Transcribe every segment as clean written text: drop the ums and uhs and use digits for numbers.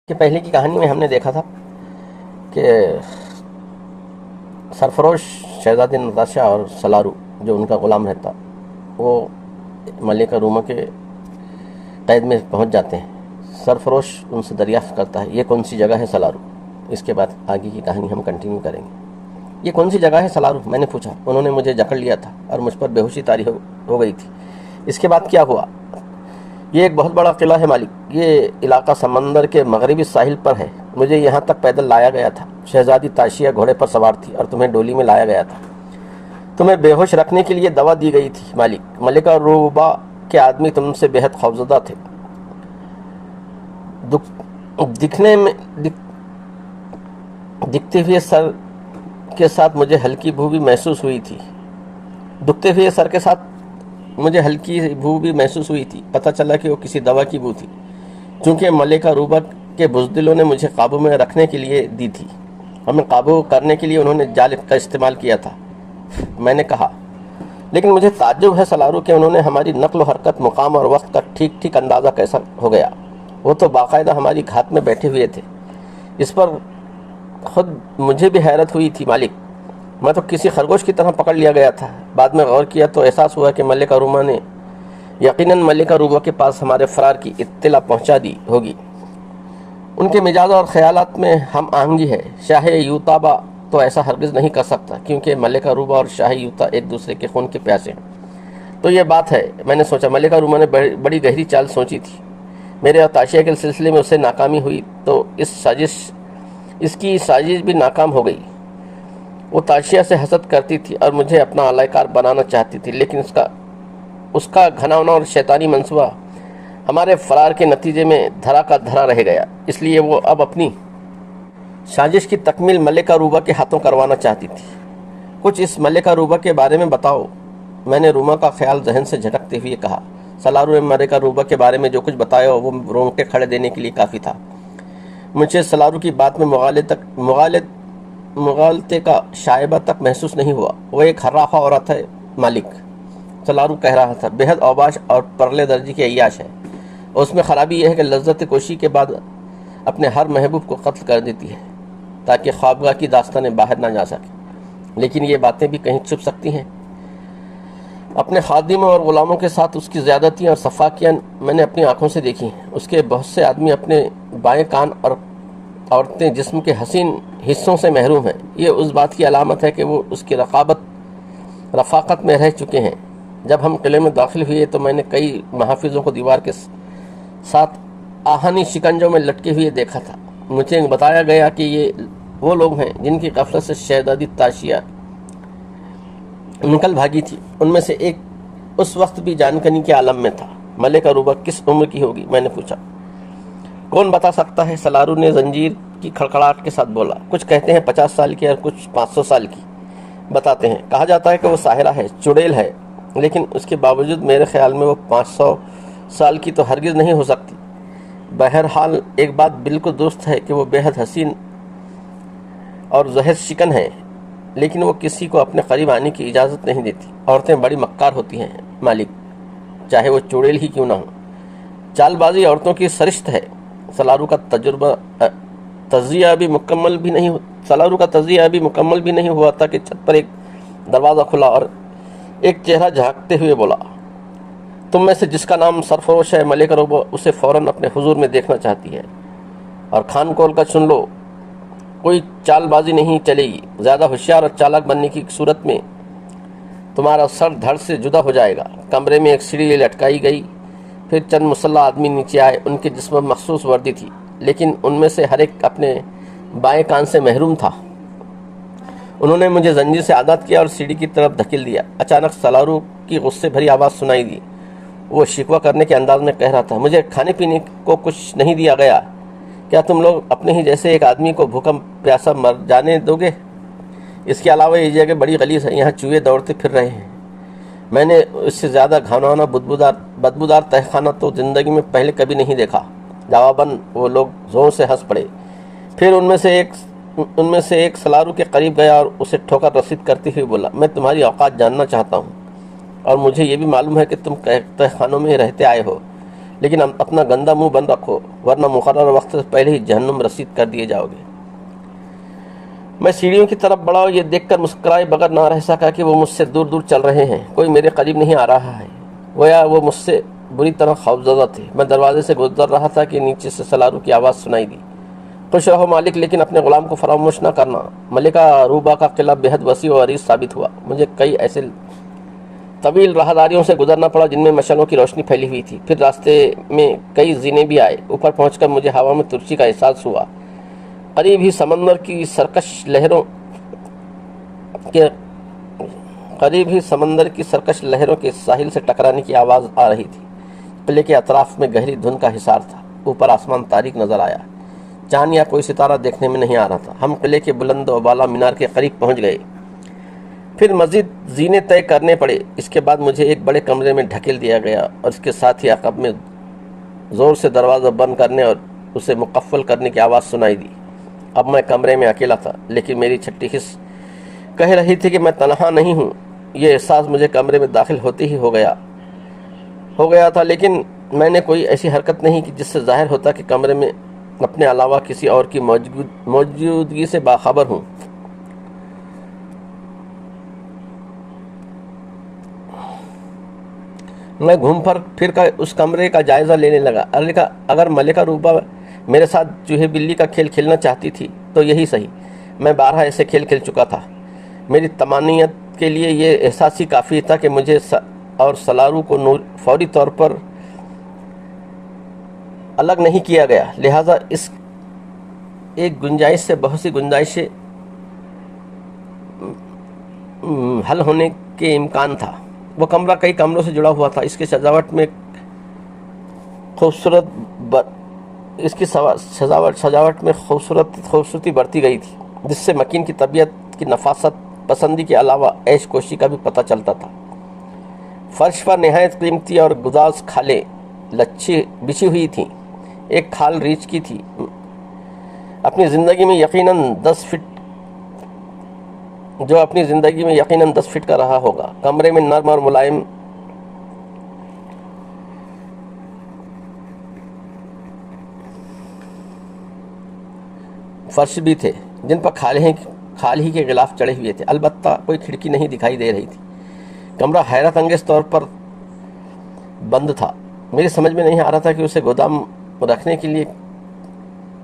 کہ پہلے کی کہانی میں ہم نے دیکھا تھا کہ سرفروش شہزادی نتاشا اور سلارو جو ان کا غلام رہتا وہ ملکہ روما کے قید میں پہنچ جاتے ہیں۔ سرفروش ان سے دریافت کرتا ہے یہ کون سی جگہ ہے سلارو۔ اس کے بعد آگے کی کہانی ہم کنٹینیو کریں گے۔ یہ کون سی جگہ ہے سلارو، میں نے پوچھا۔ انہوں نے مجھے جکڑ لیا تھا اور مجھ پر بے ہوشی طاری ہو گئی تھی۔ اس کے بعد کیا ہوا؟ یہ ایک بہت بڑا قلعہ ہے مالک، یہ علاقہ سمندر کے مغربی ساحل پر ہے۔ مجھے یہاں تک پیدل لایا گیا تھا۔ شہزادی تاشیہ گھوڑے پر سوار تھی اور تمہیں ڈولی میں لایا گیا تھا۔ تمہیں بے ہوش رکھنے کے لیے دوا دی گئی تھی مالک۔ ملکہ روبا کے آدمی تم سے بہت خوفزدہ تھے۔ دکھتے ہوئے سر کے ساتھ مجھے ہلکی بھو بھی محسوس ہوئی تھی۔ دکھتے ہوئے سر کے ساتھ مجھے ہلکی بھو بھی محسوس ہوئی تھی۔ پتہ چلا کہ وہ کسی دوا کی بو تھی، چونکہ ملکہ روبا کے بزدلوں نے مجھے قابو میں رکھنے کے لیے دی تھی۔ ہمیں قابو کرنے کے لیے انہوں نے جال کا استعمال کیا تھا، میں نے کہا۔ لیکن مجھے تعجب ہے سلارو کہ انہوں نے ہماری نقل و حرکت، مقام اور وقت کا ٹھیک اندازہ کیسا ہو گیا۔ وہ تو باقاعدہ ہماری گھات میں بیٹھے ہوئے تھے۔ اس پر خود مجھے بھی حیرت ہوئی تھی مالک۔ میں تو کسی خرگوش کی طرح پکڑ لیا گیا تھا۔ بعد میں غور کیا تو احساس ہوا کہ ملکہ روما نے یقیناً ملکہ روبا کے پاس ہمارے فرار کی اطلاع پہنچا دی ہوگی۔ ان کے مزاج اور خیالات میں ہم آہنگی ہے۔ شاہ یوتابا تو ایسا ہرگز نہیں کر سکتا، کیونکہ ملکہ روبا اور شاہ یوتا ایک دوسرے کے خون کے پیاسے ہیں۔ تو یہ بات ہے، میں نے سوچا۔ ملکہ روما نے بڑی گہری چال سوچی تھی۔ میرے اور تاشیہ کے سلسلے میں اسے ناکامی ہوئی تو اس کی سازش بھی ناکام ہو گئی۔ وہ تاشیہ سے حسد کرتی تھی اور مجھے اپنا اعلی کار بنانا چاہتی تھی، لیکن اس کا گھناؤنا اور شیطانی منصوبہ ہمارے فرار کے نتیجے میں دھرا کا دھرا رہ گیا۔ اس لیے وہ اب اپنی سازش کی تکمیل ملکہ روبا کے ہاتھوں کروانا چاہتی تھی۔ کچھ اس ملکہ روبا کے بارے میں بتاؤ، میں نے روما کا خیال ذہن سے جھٹکتے ہوئے کہا۔ سلارو نے ملکہ روبا کے بارے میں جو کچھ بتایا وہ رونگٹے کھڑے دینے کے لیے کافی تھا۔ مجھے سلارو کی بات میں مغالطے کا شائبہ تک محسوس نہیں ہوا۔ وہ ایک حرافہ عورت ہے مالک، سلارو کہہ رہا تھا۔ بہت اوباش اور پرلے درجے کی عیاش ہے۔ اور اس میں خرابی یہ ہے کہ لذت کوشی کے بعد اپنے ہر محبوب کو قتل کر دیتی ہے تاکہ خوابگاہ کی داستانیں باہر نہ جا سکیں۔ لیکن یہ باتیں بھی کہیں چھپ سکتی ہیں۔ اپنے خادموں اور غلاموں کے ساتھ اس کی زیادتیاں اور سفاکیاں میں نے اپنی آنکھوں سے دیکھی ہیں۔ اس کے بہت سے آدمی اپنے بائیں کان اور عورتیں جسم کے حسین حصوں سے محروم ہیں۔ یہ اس بات کی علامت ہے کہ وہ اس کی رفاقت میں رہ چکے ہیں۔ جب ہم قلعے میں داخل ہوئے تو میں نے کئی محافظوں کو دیوار کے ساتھ آہنی شکنجوں میں لٹکے ہوئے دیکھا تھا۔ مجھے بتایا گیا کہ یہ وہ لوگ ہیں جن کی غفلت سے شہزادی تاشیہ نکل بھاگی تھی۔ ان میں سے ایک اس وقت بھی جان کنی کے عالم میں تھا۔ ملکہ روبا کس عمر کی ہوگی، میں نے پوچھا۔ کون بتا سکتا ہے، سلارو نے زنجیر کی کھڑکھڑاہٹ کے ساتھ بولا۔ کچھ کہتے ہیں 50 سال کی اور کچھ 500 سال کی بتاتے ہیں۔ کہا جاتا ہے کہ وہ ساحرہ ہے، چڑیل ہے، لیکن اس کے باوجود میرے خیال میں وہ 500 سال کی تو ہرگز نہیں ہو سکتی۔ بہرحال ایک بات بالکل درست ہے کہ وہ بے حد حسین اور زہر شکن ہے، لیکن وہ کسی کو اپنے قریب آنے کی اجازت نہیں دیتی۔ عورتیں بڑی مکار ہوتی ہیں مالک، چاہے وہ چڑیل ہی کیوں نہ ہو۔ چال بازی عورتوں کی سرشت ہے۔ سلارو کا تجزیہ ابھی مکمل بھی نہیں ہوا تھا کہ چھت پر ایک دروازہ کھلا اور ایک چہرہ جھانکتے ہوئے بولا، تم میں سے جس کا نام سرفروش ہے ملکہ روبا اسے فوراً اپنے حضور میں دیکھنا چاہتی ہے، اور کھان کھول کر سن لو، کوئی چال بازی نہیں چلے گی۔ زیادہ ہوشیار اور چالاک بننے کی صورت میں تمہارا سر دھڑ سے جدا ہو جائے گا۔ کمرے میں ایک سیڑھی لٹکائی گئی، پھر چند مسلح آدمی نیچے آئے۔ ان کے جسم میں مخصوص وردی تھی، لیکن ان میں سے ہر ایک اپنے بائیں کان سے محروم تھا۔ انہوں نے مجھے زنجیر سے آزاد کیا اور سیڑھی کی طرف دھکیل دیا۔ اچانک سلارو کی غصے بھری آواز سنائی دی۔ وہ شکوہ کرنے کے انداز میں کہہ رہا تھا، مجھے کھانے پینے کو کچھ نہیں دیا گیا، کیا تم لوگ اپنے ہی جیسے ایک آدمی کو بھوکا پیاسا مر جانے دو گے؟ اس کے علاوہ یہ جگہ بڑی غلیظ ہے، یہاں چوہے دوڑتے پھر رہے ہیں۔ میں نے اس سے زیادہ گھناؤنا بدبودار تہخانہ تو زندگی میں پہلے کبھی نہیں دیکھا۔ جواباً وہ لوگ زور سے ہنس پڑے۔ پھر ان میں سے ایک سلارو کے قریب گیا اور اسے ٹھوکر رسید کرتے ہوئے بولا، میں تمہاری اوقات جاننا چاہتا ہوں، اور مجھے یہ بھی معلوم ہے کہ تم تہخانوں میں رہتے آئے ہو، لیکن اپنا گندا منہ بند رکھو ورنہ مقررہ وقت سے پہلے ہی جہنم رسید کر دیے جاؤ گے۔ میں سیڑھیوں کی طرف بڑھا، یہ دیکھ کر مسکرائے بغیر نہ رہ سکا کہ وہ مجھ سے دور دور چل رہے ہیں، کوئی میرے قریب نہیں آ رہا ہے، گویا وہ مجھ سے بری طرح خوفزدہ تھے۔ میں دروازے سے گزر رہا تھا کہ نیچے سے سلارو کی آواز سنائی دی، خوش رہو مالک لیکن اپنے غلام کو فراموش نہ کرنا۔ ملکہ روبا کا قلعہ بہت وسیع و عریض ثابت ہوا۔ مجھے کئی ایسے طویل راہداریوں سے گزرنا پڑا جن میں مشعلوں کی روشنی پھیلی ہوئی تھی، پھر راستے میں کئی زینے بھی آئے۔ اوپر پہنچ کر مجھے ہوا میں ترچھی کا احساس ہوا، قریب ہی سمندر کی سرکش لہروں کے ساحل سے ٹکرانے کی آواز آ رہی تھی۔ قلعے کے اطراف میں گہری دھند کا حصار تھا، اوپر آسمان تاریک نظر آیا، چاند یا کوئی ستارہ دیکھنے میں نہیں آ رہا تھا۔ ہم قلعے کے بلند و بالا مینار کے قریب پہنچ گئے، پھر مزید زینے طے کرنے پڑے۔ اس کے بعد مجھے ایک بڑے کمرے میں ڈھکیل دیا گیا اور اس کے ساتھ ہی عقب میں زور سے دروازہ بند کرنے اور اسے مقفل کرنے کی آواز سنائی دی۔ اب میں کمرے میں اکیلا تھا، لیکن میری چھٹی حس کہہ رہی تھی کہ میں تنہا نہیں ہوں۔ یہ احساس مجھے کمرے میں داخل ہوتے ہی ہو گیا تھا، لیکن میں نے کوئی ایسی حرکت نہیں کی جس سے ظاہر ہوتا کہ کمرے میں اپنے علاوہ کسی اور کی موجودگی سے باخبر ہوں۔ میں گھوم پھر کر اس کمرے کا جائزہ لینے لگا۔ اگر ملکہ روبا میرے ساتھ چوہے بلی کا کھیل کھیلنا چاہتی تھی تو یہی صحیح، میں 12 ایسے کھیل کھیل چکا تھا۔ میری طمانینت کے لیے یہ احساس ہی کافی تھا کہ مجھے اور سلارو کو فوری طور پر الگ نہیں کیا گیا، لہٰذا اس ایک گنجائش سے بہت سی گنجائشیں حل ہونے کے امکان تھا۔ وہ کمرہ کئی کمروں سے جڑا ہوا تھا، اس کی سجاوٹ میں خوبصورتی بڑھتی گئی تھی، جس سے مکین کی طبیعت کی نفاست پسندی کے علاوہ عیش کوشی کا بھی پتہ چلتا تھا۔ فرش پر نہایت قیمتی اور گداز کھالیں بچھی ہوئی تھیں۔ ایک کھال ریچھ کی تھی، اپنی زندگی میں یقیناً 10 فٹ کا رہا ہوگا۔ کمرے میں نرم اور ملائم فرش بھی تھے جن پر کھال ہی کے غلاف چڑھے ہوئے تھے، البتہ کوئی کھڑکی نہیں دکھائی دے رہی تھی۔ کمرہ حیرت انگیز طور پر بند تھا۔ میری سمجھ میں نہیں آ رہا تھا کہ اسے گودام رکھنے کے لیے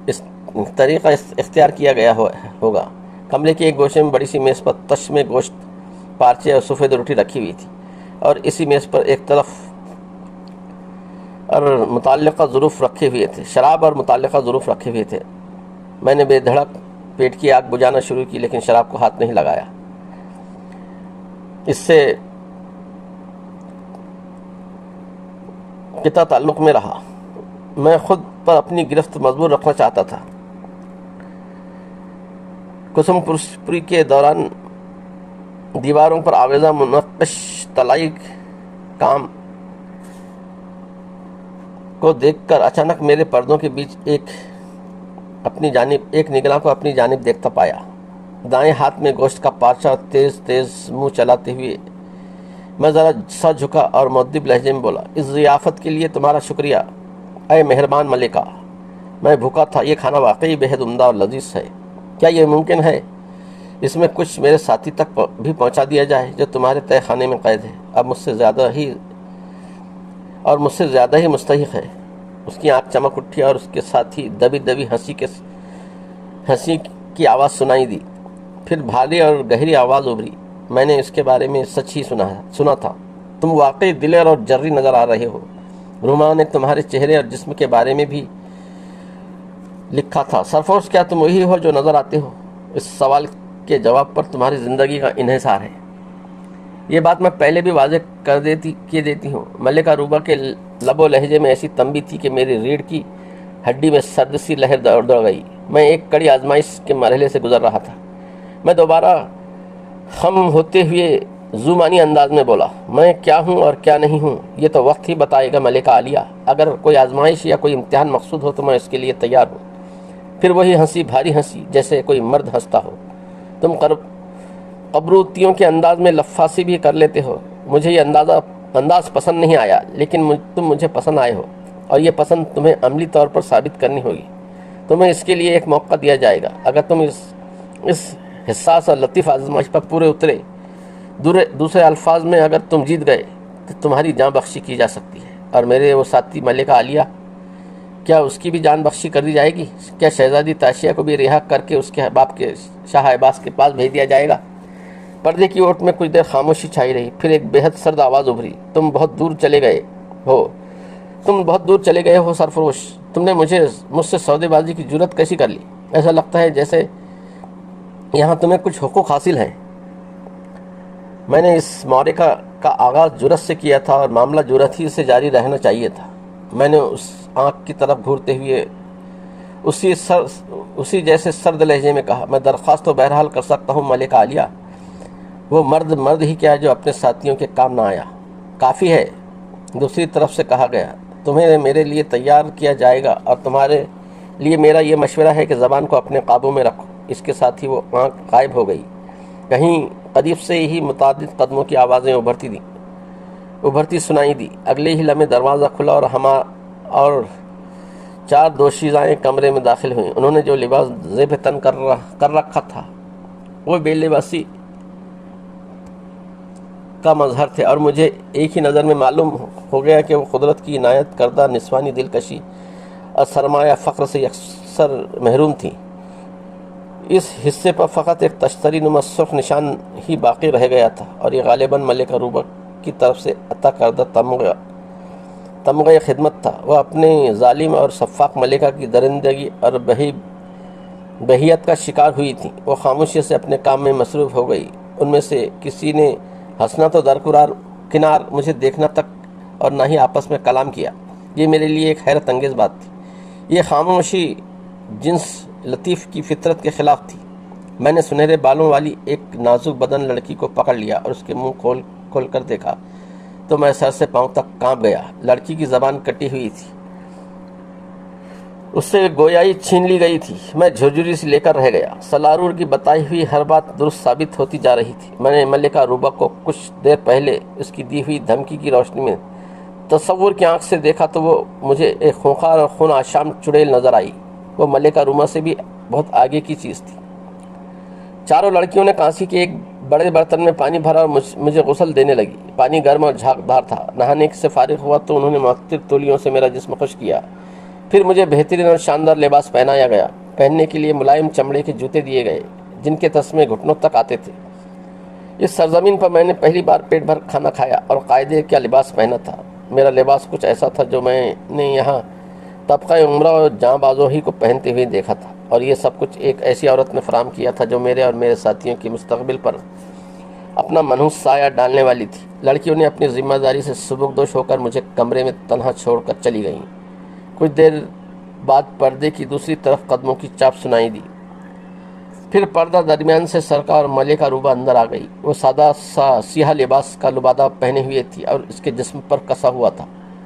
اس طریقہ اختیار کیا گیا ہوگا۔ کمرے کے ایک گوشے میں بڑی سی میز پر تش میں گوشت، پارچے اور سفید روٹی رکھی ہوئی تھی، اور اسی میز پر ایک طرف اور متعلقہ ظروف رکھے ہوئے تھے، شراب اور متعلقہ ظروف رکھے ہوئے تھے۔ میں نے بے دھڑک پیٹ کی آگ بجھانا شروع کی، لیکن شراب کو ہاتھ نہیں لگایا۔ اس سے قطع تعلق میں رہا۔ میں خود پر اپنی گرفت مضبوط رکھنا چاہتا تھا۔ کسم پرسپری کے دوران دیواروں پر آویزہ منقش طلائی کام کو دیکھ کر اچانک میرے پردوں کے بیچ ایک نگراں کو اپنی جانب دیکھتا پایا۔ دائیں ہاتھ میں گوشت کا پارچہ تیز تیز منہ چلاتے ہوئے میں ذرا سر جھکا اور مؤدب لہجے میں بولا، اس ضیافت کے لیے تمہارا شکریہ اے مہربان ملکہ۔ میں بھوکا تھا، یہ کھانا واقعی بہت عمدہ اور لذیذ ہے۔ کیا یہ ممکن ہے اس میں کچھ میرے ساتھی تک بھی پہنچا دیا جائے جو تمہارے تہہ خانے میں قید ہے؟ اب مجھ سے زیادہ ہی مستحق ہے۔ اس کی آنکھ چمک اٹھی اور اس کے ساتھ ہی دبی دبی ہنسی کی آواز سنائی دی، پھر بھاری اور گہری آواز ابھری، میں نے اس کے بارے میں سچ ہی سنا تھا۔ تم واقعی دلیر اور جرری نظر آ رہے ہو۔ روما نے تمہارے چہرے اور جسم کے بارے میں بھی لکھا تھا۔ سرفروش، کیا تم وہی ہو جو نظر آتے ہو؟ اس سوال کے جواب پر تمہاری زندگی کا انحصار ہے۔ یہ بات میں پہلے بھی واضح کیے دیتی ہوں۔ ملکہ روبا کے لب و لہجے میں ایسی تنبی تھی کہ میری ریڑھ کی ہڈی میں سرد سی لہر دوڑ گئی۔ میں ایک کڑی آزمائش کے مرحلے سے گزر رہا تھا۔ میں دوبارہ خم ہوتے ہوئے زومانی انداز میں بولا، میں کیا ہوں اور کیا نہیں ہوں یہ تو وقت ہی بتائے گا ملکہ عالیہ۔ اگر کوئی آزمائش یا کوئی امتحان مقصود ہو تو میں اس کے لیے تیار ہوں۔ پھر وہی ہنسی، بھاری ہنسی جیسے کوئی مرد ہنستا ہو۔ تم قبروتیوں کے انداز میں لفاسی بھی کر لیتے ہو۔ مجھے یہ انداز پسند نہیں آیا، لیکن تم مجھے پسند آئے ہو۔ اور یہ پسند تمہیں عملی طور پر ثابت کرنی ہوگی۔ تمہیں اس کے لیے ایک موقع دیا جائے گا۔ اگر تم اس حساس اور لطیف آزمائش پر پورے اترے، دوسرے الفاظ میں اگر تم جیت گئے تو تمہاری جان بخشی کی جا سکتی ہے۔ اور میرے وہ ساتھی ملکہ عالیہ، کیا اس کی بھی جان بخشی کر دی جائے گی؟ کیا شہزادی تاشیہ کو بھی رہا کر کے اس کے باپ کے شاہ عباس کے پاس بھیج دیا جائے گا؟ پردے کی اوٹ میں کچھ دیر خاموشی چھائی رہی، پھر ایک بے حد سرد آواز ابھری، تم بہت دور چلے گئے ہو سرفروش، تم نے مجھ سے سودے بازی کی جرت کیسی کر لی؟ ایسا لگتا ہے جیسے یہاں تمہیں کچھ حقوق حاصل ہیں۔ میں نے اس معرکہ کا آغاز جرت سے کیا تھا اور معاملہ جرت ہی سے جاری رہنا چاہیے تھا۔ میں نے اس آنکھ کی طرف گھورتے ہوئے اسی جیسے سرد لہجے میں کہا، میں درخواست تو بہرحال کر سکتا ہوں ملکہ عالیہ، وہ مرد ہی کیا جو اپنے ساتھیوں کے کام نہ آیا۔ کافی ہے، دوسری طرف سے کہا گیا، تمہیں میرے لیے تیار کیا جائے گا، اور تمہارے لیے میرا یہ مشورہ ہے کہ زبان کو اپنے قابو میں رکھو۔ اس کے ساتھ ہی وہ آنکھ غائب ہو گئی۔ کہیں قریب سے ہی متعدد قدموں کی آوازیں ابھرتی سنائی دی۔ اگلے ہی لمحے دروازہ کھلا اور 4 دوشیزائیں کمرے میں داخل ہوئیں۔ انہوں نے جو لباس زیب تن کر رکھا تھا وہ بے لباسی کا مظہر تھے، اور مجھے ایک ہی نظر میں معلوم ہو گیا کہ وہ قدرت کی عنایت کردہ نسوانی دلکشی اور سرمایہ فخر سے یکسر محروم تھیں۔ اس حصے پر فقط ایک تشتری نما سرخ نشان ہی باقی رہ گیا تھا، اور یہ غالباً ملکہ روبہ کی طرف سے عطا کردہ تمغہ خدمت تھا۔ وہ اپنے ظالم اور سفاک ملکہ کی درندگی اور بہیت کا شکار ہوئی تھیں۔ وہ خاموشی سے اپنے کام میں مصروف ہو گئی۔ ان میں سے کسی نے ہنسنا تو کنار مجھے دیکھنا تک اور نہ ہی آپس میں کلام کیا۔ یہ میرے لیے ایک حیرت انگیز بات تھی۔ یہ خاموشی جنس لطیف کی فطرت کے خلاف تھی۔ میں نے سنہرے بالوں والی ایک نازک بدن لڑکی کو پکڑ لیا اور اس کے منہ کھول کر دیکھا تو میں سر سے پاؤں تک کانپ گیا۔ لڑکی کی زبان کٹی ہوئی تھی، اس سے گویائی چھین لی گئی تھی۔ میں جھرجھری سے لے کر رہ گیا۔ سلارور کی بتائی ہوئی ہر بات درست ثابت ہوتی جا رہی تھی۔ میں نے ملکہ روبہ کو کچھ دیر پہلے اس کی دی ہوئی دھمکی کی روشنی میں تصور کی آنکھ سے دیکھا تو وہ مجھے ایک خونخوار اور خون آشام چڑیل نظر آئی۔ وہ ملکہ روبہ سے بھی بہت آگے کی چیز تھی۔ چاروں لڑکیوں نے کانسی کے ایک بڑے برتن میں پانی بھرا اور مجھے غسل دینے لگی۔ پانی گرم اور جھاگدار تھا۔ نہانے سے فارغ ہوا تو انہوں نے معطر تولیوں سے میرا جسم خشک کیا۔ پھر مجھے بہترین اور شاندار لباس پہنایا گیا۔ پہننے کے لیے ملائم چمڑے کے جوتے دیے گئے جن کے تسمے گھٹنوں تک آتے تھے۔ اس سرزمین پر میں نے پہلی بار پیٹ بھر کھانا کھایا اور قاعدے کا لباس پہنا تھا۔ میرا لباس کچھ ایسا تھا جو میں نے یہاں طبقہ عمرہ اور جاں بازوں ہی کو پہنتے ہوئے دیکھا تھا، اور یہ سب کچھ ایک ایسی عورت نے فراہم کیا تھا جو میرے اور میرے ساتھیوں کے مستقبل پر اپنا منحوس سایہ ڈالنے والی تھی۔ لڑکیوں نے اپنی ذمہ داری سے سبکدوش ہو کر مجھے کمرے میں تنہا چھوڑ کر چلی گئیں۔ کچھ دیر بعد پردے کی دوسری طرف قدموں کی چاپ سنائی دی۔ پھر پردہ درمیان سے سرکا اور ملکہ روبہ اندر آ گئی۔ وہ سادہ سا سیاہ لباس کا لبادہ پہنے ہوئے تھی اور اس کے جسم پر کسا ہوا تھا۔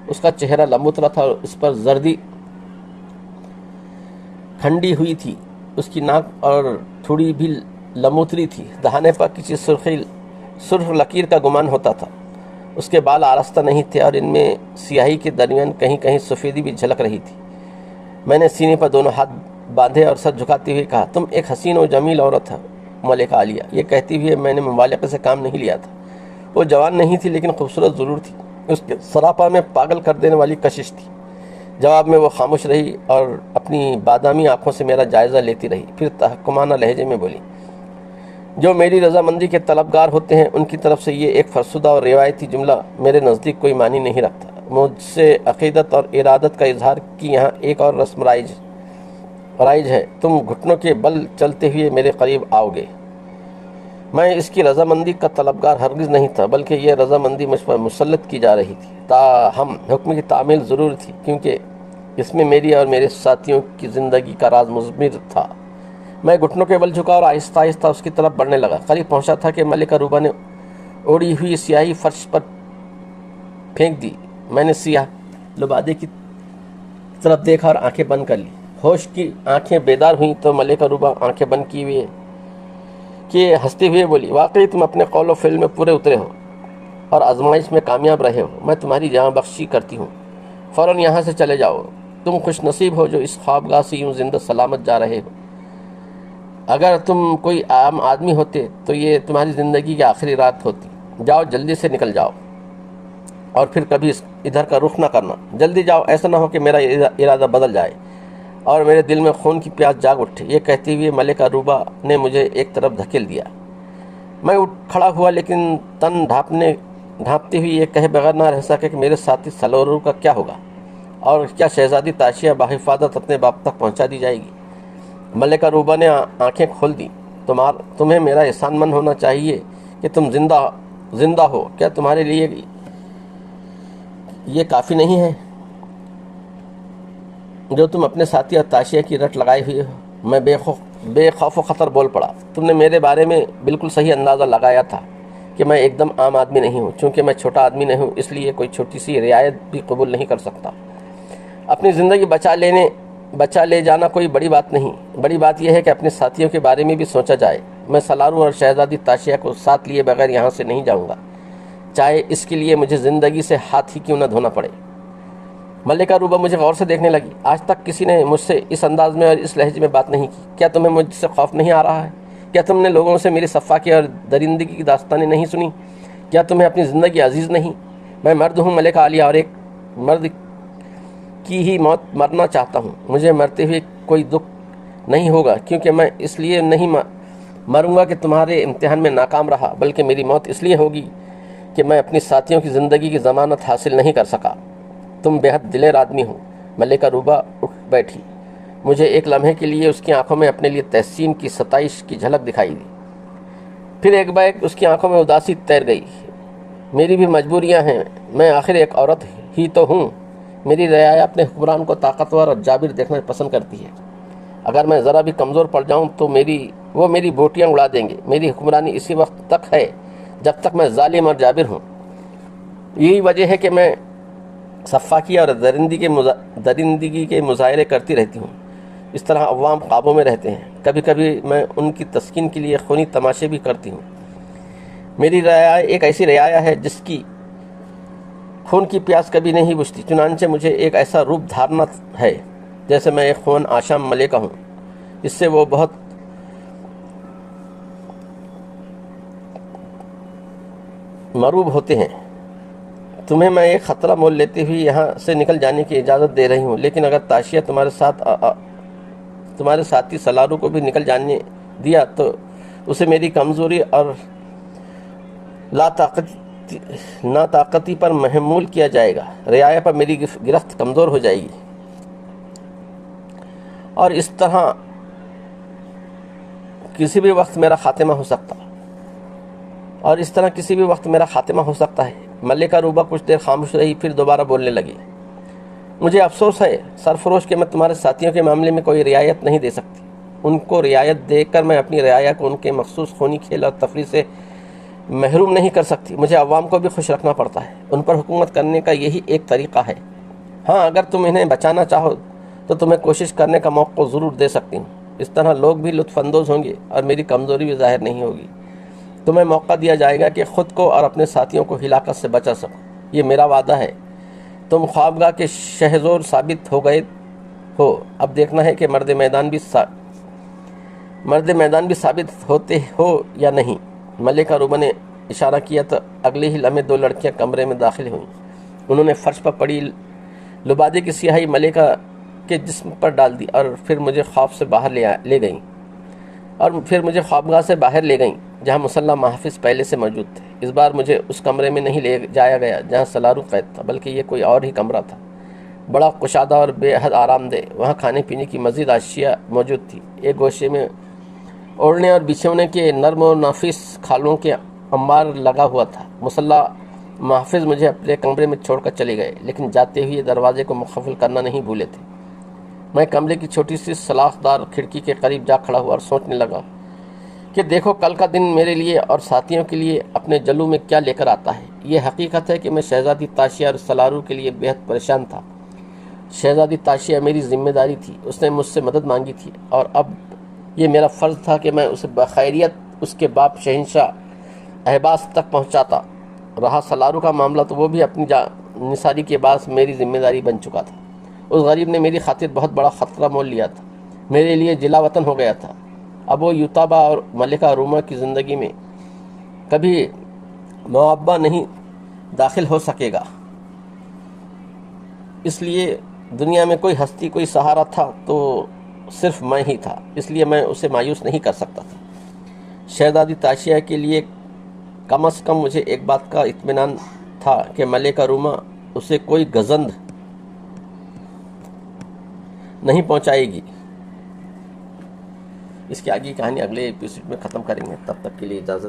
اس کا چہرہ لمبوترا تھا اور اس پر زردی کھنڈی ہوئی تھی۔ اس کی ناک اور تھوڑی بھی لموتری تھی۔ دہانے پر کسی سرخ لکیر کا گمان ہوتا تھا۔ اس کے بال آراستہ نہیں تھے اور ان میں سیاہی کے درمیان کہیں کہیں سفیدی بھی جھلک رہی تھی۔ میں نے سینے پر دونوں ہاتھ باندھے اور سر جھکاتے ہوئے کہا، تم ایک حسین و جمیل عورت ہو ملکہ عالیہ۔ یہ کہتے ہوئے میں نے مبالغے سے کام نہیں لیا تھا۔ وہ جوان نہیں تھی لیکن خوبصورت ضرور تھی۔ اس کے سراپا میں پاگل کر دینے والی کشش تھی۔ جواب میں وہ خاموش رہی اور اپنی بادامی آنکھوں سے میرا جائزہ لیتی رہی، پھر تحکمانہ لہجے میں بولی، جو میری رضامندی کے طلبگار ہوتے ہیں ان کی طرف سے یہ ایک فرسودہ اور روایتی جملہ میرے نزدیک کوئی معنی نہیں رکھتا۔ مجھ سے عقیدت اور ارادت کا اظہار کی یہاں ایک اور رسم رائج ہے۔ تم گھٹنوں کے بل چلتے ہوئے میرے قریب آؤ گے۔ میں اس کی رضامندی کا طلبگار ہرگز نہیں تھا، بلکہ یہ رضامندی مجھ پر مسلط کی جا رہی تھی۔ تاہم حکم کی تعمیل ضرور تھی، کیونکہ اس میں میری اور میرے ساتھیوں کی زندگی کا راز مضمر تھا۔ میں گھٹنوں کے بل جھکا اور آہستہ آہستہ اس کی طرف بڑھنے لگا۔ قریب پہنچا تھا کہ ملکہ روبہ نے اوڑی ہوئی سیاہی فرش پر پھینک دی۔ میں نے سیاہ لبادے کی طرف دیکھا اور آنکھیں بند کر لی۔ ہوش کی آنکھیں بیدار ہوئیں تو ملکہ روبہ آنکھیں بند کیے ہنستے ہوئے بولی، واقعی تم اپنے قول و فعل میں پورے اترے ہو اور آزمائش میں کامیاب رہے ہو۔ میں تمہاری جاں بخشی کرتی ہوں۔ فوراً یہاں سے چلے جاؤ، تم خوش نصیب ہو جو اس خوابگاہ سے یوں زندہ سلامت جا رہے ہو۔ اگر تم کوئی عام آدمی ہوتے تو یہ تمہاری زندگی کی آخری رات ہوتی۔ جاؤ، جلدی سے نکل جاؤ، اور پھر کبھی ادھر کا رخ نہ کرنا۔ جلدی جاؤ، ایسا نہ ہو کہ میرا ارادہ بدل جائے اور میرے دل میں خون کی پیاس جاگ اٹھے۔ یہ کہتے ہوئے ملکہ روبا نے مجھے ایک طرف دھکیل دیا۔ میں اٹھ کھڑا ہوا، لیکن تن ڈھانپتے ہوئے یہ کہے بغیر نہ رہ سکے کہ میرے ساتھی سلورو کا کیا ہوگا، اور کیا شہزادی تاشیہ باحفاظت اپنے باپ تک پہنچا دی جائے گی؟ ملکہ روبا نے آنکھیں کھول دیں۔ تمہیں میرا احسان مند ہونا چاہیے کہ تم زندہ ہو۔ کیا تمہارے لیے یہ کافی نہیں ہے جو تم اپنے ساتھی اور تاشیہ کی رٹ لگائے ہوئے ہو؟ میں بے خوف و خطر بول پڑا۔ تم نے میرے بارے میں بالکل صحیح اندازہ لگایا تھا کہ میں ایک دم عام آدمی نہیں ہوں۔ چونکہ میں چھوٹا آدمی نہیں ہوں، اس لیے کوئی چھوٹی سی رعایت بھی قبول نہیں کر سکتا۔ اپنی زندگی بچا لے جانا کوئی بڑی بات نہیں، بڑی بات یہ ہے کہ اپنے ساتھیوں کے بارے میں بھی سوچا جائے۔ میں سلارو اور شہزادی تاشیہ کو ساتھ لیے بغیر یہاں سے نہیں جاؤں گا، چاہے اس کے لیے مجھے زندگی سے ہاتھ ہی کیوں نہ دھونا پڑے۔ ملکہ روبا مجھے غور سے دیکھنے لگی۔ آج تک کسی نے مجھ سے اس انداز میں اور اس لہجے میں بات نہیں کی۔ کیا تمہیں مجھ سے خوف نہیں آ رہا ہے؟ کیا تم نے لوگوں سے میری صفاقی اور درندگی کی داستانیں نہیں سنی؟ کیا تمہیں اپنی زندگی عزیز نہیں؟ میں مرد ہوں ملکہ عالیہ، اور ایک مرد کی ہی موت مرنا چاہتا ہوں۔ مجھے مرتے ہوئے کوئی دکھ نہیں ہوگا، کیونکہ میں اس لیے نہیں مروں گا کہ تمہارے امتحان میں ناکام رہا، بلکہ میری موت اس لیے ہوگی کہ میں اپنی ساتھیوں کی زندگی کی ضمانت حاصل نہیں کر سکا۔ تم بے حد دلیر آدمی ہو۔ ملکہ روبا اٹھ بیٹھی۔ مجھے ایک لمحے کے لیے اس کی آنکھوں میں اپنے لیے تحسین کی ستائش کی جھلک دکھائی دی، پھر ایک بیک اس کی آنکھوں میں اداسی تیر گئی۔ میری بھی مجبوریاں ہیں، میں آخر ایک عورت ہی تو ہوں۔ میری رعایا اپنے حکمران کو طاقتور اور جابر دیکھنا پسند کرتی ہے۔ اگر میں ذرا بھی کمزور پڑ جاؤں تو وہ میری بوٹیاں اڑا دیں گے۔ میری حکمرانی اسی وقت تک ہے جب تک میں ظالم اور جابر ہوں۔ یہی وجہ ہے کہ میں صفاقی اور درندگی کے مظاہرے کرتی رہتی ہوں۔ اس طرح عوام قابو میں رہتے ہیں۔ کبھی کبھی میں ان کی تسکین کے لیے خونی تماشے بھی کرتی ہوں۔ میری رعایا ایک ایسی رعایا ہے جس کی خون کی پیاس کبھی نہیں بجھتی، چنانچہ مجھے ایک ایسا روپ دھارنا ہے جیسے میں ایک خون آشام ملکہ ہوں۔ اس سے وہ بہت مروب ہوتے ہیں۔ تمہیں میں ایک خطرہ مول لیتے ہوئے یہاں سے نکل جانے کی اجازت دے رہی ہوں، لیکن اگر تاشیہ تمہارے ساتھی سلارو کو بھی نکل جانے دیا تو اسے میری کمزوری اور ناطاقتی پر محمول کیا جائے گا۔ رعایا پر میری گرفت کمزور ہو جائے گی، اور اس طرح کسی بھی وقت میرا خاتمہ ہو سکتا ہے۔ ملکہ روبا کچھ دیر خاموش رہی، پھر دوبارہ بولنے لگی۔ مجھے افسوس ہے سرفروش کہ میں تمہارے ساتھیوں کے معاملے میں کوئی رعایت نہیں دے سکتی۔ ان کو رعایت دے کر میں اپنی رعایا کو ان کے مخصوص خونی کھیل اور تفریح سے محروم نہیں کر سکتی۔ مجھے عوام کو بھی خوش رکھنا پڑتا ہے، ان پر حکومت کرنے کا یہی ایک طریقہ ہے۔ ہاں، اگر تم انہیں بچانا چاہو تو تمہیں کوشش کرنے کا موقع ضرور دے سکتی ہوں۔ اس طرح لوگ بھی لطف اندوز ہوں گے اور میری کمزوری بھی ظاہر نہیں ہوگی۔ تمہیں موقع دیا جائے گا کہ خود کو اور اپنے ساتھیوں کو ہلاکت سے بچا سکو، یہ میرا وعدہ ہے۔ تم خوابگاہ کے شہزور ثابت ہو گئے ہو، اب دیکھنا ہے کہ مرد میدان بھی ثابت ہوتے ہو یا نہیں۔ ملکہ روبا نے اشارہ کیا تو اگلے ہی لمحے دو لڑکیاں کمرے میں داخل ہوئیں۔ انہوں نے فرش پر پڑی لبادے کی سیاہی ملکہ کے جسم پر ڈال دی اور پھر مجھے خوابگاہ سے باہر لے گئیں جہاں مسلح محافظ پہلے سے موجود تھے۔ اس بار مجھے اس کمرے میں نہیں لے جایا گیا جہاں سلارو قید تھا، بلکہ یہ کوئی اور ہی کمرہ تھا، بڑا کشادہ اور بے حد آرام دہ۔ وہاں کھانے پینے کی مزید اشیاء موجود تھی۔ ایک گوشے میں اوڑھنے اور بچھونے کے نرم و نفیس کھالوں کے انبار لگا ہوا تھا۔ مسلح محافظ مجھے اپنے کمرے میں چھوڑ کر چلے گئے، لیکن جاتے ہوئے دروازے کو مقفل کرنا نہیں بھولے تھے۔ میں کمرے کی چھوٹی سی سلاخ دار کھڑکی کے قریب جا کھڑا ہوا اور سوچنے لگا کہ دیکھو کل کا دن میرے لیے اور ساتھیوں کے لیے اپنے جلو میں کیا لے کر آتا ہے۔ یہ حقیقت ہے کہ میں شہزادی تاشیہ اور سلارو کے لیے بہت پریشان تھا۔ شہزادی تاشیہ میری ذمہ داری تھی، اس نے مجھ سے مدد مانگی تھی، اور اب یہ میرا فرض تھا کہ میں اسے بخیریت اس کے شہنشاہ احباس تک پہنچاتا۔ رہا سلارو کا معاملہ تو وہ بھی اپنی نثاری کے باعث میری ذمہ داری بن چکا تھا۔ اس غریب نے میری خاطر بہت بڑا خطرہ مول لیا تھا، میرے لیے جلا وطن ہو گیا تھا۔ اب وہ یوتابا اور ملکہ روما کی زندگی میں کبھی معبہ نہیں داخل ہو سکے گا۔ اس لیے دنیا میں کوئی ہستی، کوئی سہارا تھا تو صرف میں ہی تھا، اس لیے میں اسے مایوس نہیں کر سکتا تھا۔ شہزادی تاشیہ کے لیے کم از کم مجھے ایک بات کا اطمینان تھا کہ ملکہ روما اسے کوئی گزند نہیں پہنچائے گی۔ اس کی آگے کہانی اگلے ایپیسوڈ میں ختم کریں گے، تب تک کے لیے اجازت۔